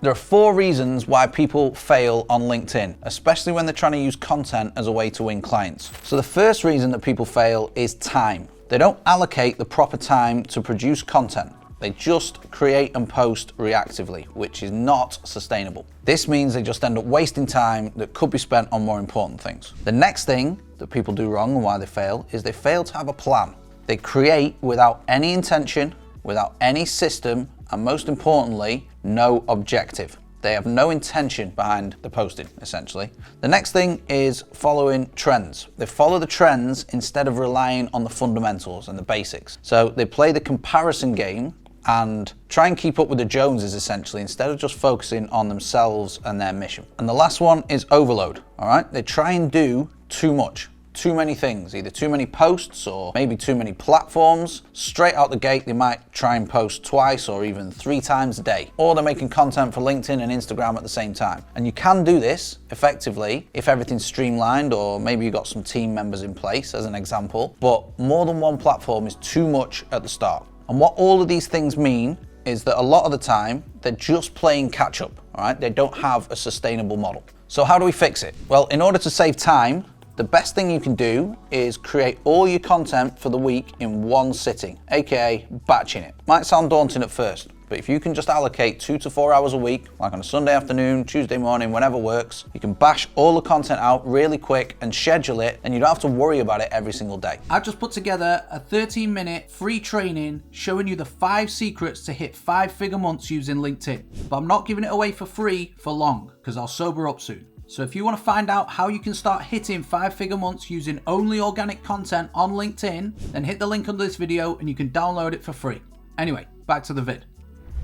There are 4 reasons why people fail on LinkedIn, especially when they're trying to use content as a way to win clients. So the first reason that people fail is time. They don't allocate the proper time to produce content. They just create and post reactively, which is not sustainable. This means they just end up wasting time that could be spent on more important things. The next thing that people do wrong and why they fail is they fail to have a plan. They create without any intention, without any system, and most importantly, no objective. They have no intention behind the posting, essentially. The next thing is following trends. They follow the trends instead of relying on the fundamentals and the basics. So they play the comparison game and try and keep up with the Joneses, essentially, instead of just focusing on themselves and their mission. And the last one is overload, all right? They try and do too much. Too many things, either too many posts or maybe too many platforms. Straight out the gate, they might try and post twice or even 3 times a day. Or they're making content for LinkedIn and Instagram at the same time. And you can do this effectively if everything's streamlined, or maybe you've got some team members in place as an example, but more than one platform is too much at the start. And what all of these things mean is that a lot of the time, they're just playing catch up, all right? They don't have a sustainable model. So how do we fix it? Well, in order to save time, the best thing you can do is create all your content for the week in one sitting, aka batching it. Might sound daunting at first, but if you can just allocate 2 to 4 hours a week, like on a Sunday afternoon, Tuesday morning, whenever works, you can bash all the content out really quick and schedule it, and you don't have to worry about it every single day. I've just put together a 13-minute free training showing you the 5 secrets to hit 5-figure months using LinkedIn. But I'm not giving it away for free for long, because I'll sober up soon. So if you want to find out how you can start hitting 5-figure months using only organic content on LinkedIn, then hit the link under this video and you can download it for free. Anyway, back to the vid.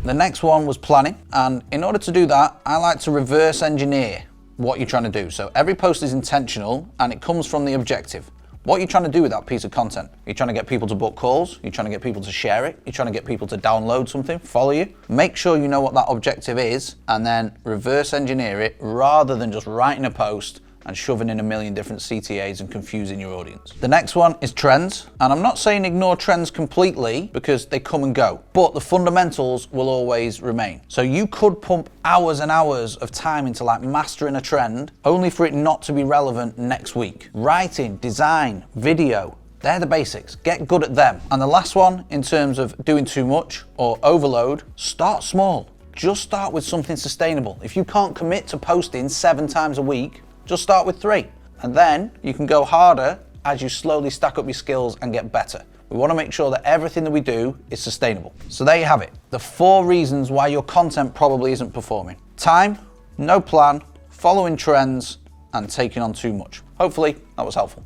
The next one was planning, and in order to do that, I like to reverse engineer what you're trying to do. So every post is intentional and it comes from the objective. What are you trying to do with that piece of content? You're trying to get people to book calls, you're trying to get people to share it, you're trying to get people to download something, follow you. Make sure you know what that objective is and then reverse engineer it rather than just writing a post and shoving in a million different CTAs and confusing your audience. The next one is trends. And I'm not saying ignore trends completely because they come and go, but the fundamentals will always remain. So you could pump hours and hours of time into like mastering a trend only for it not to be relevant next week. Writing, design, video, they're the basics. Get good at them. And the last one, in terms of doing too much or overload, start small. Just start with something sustainable. If you can't commit to posting 7 times a week, just start with 3, and then you can go harder as you slowly stack up your skills and get better. We want to make sure that everything that we do is sustainable. So there you have it, the 4 reasons why your content probably isn't performing. Time, no plan, following trends, and taking on too much. Hopefully that was helpful.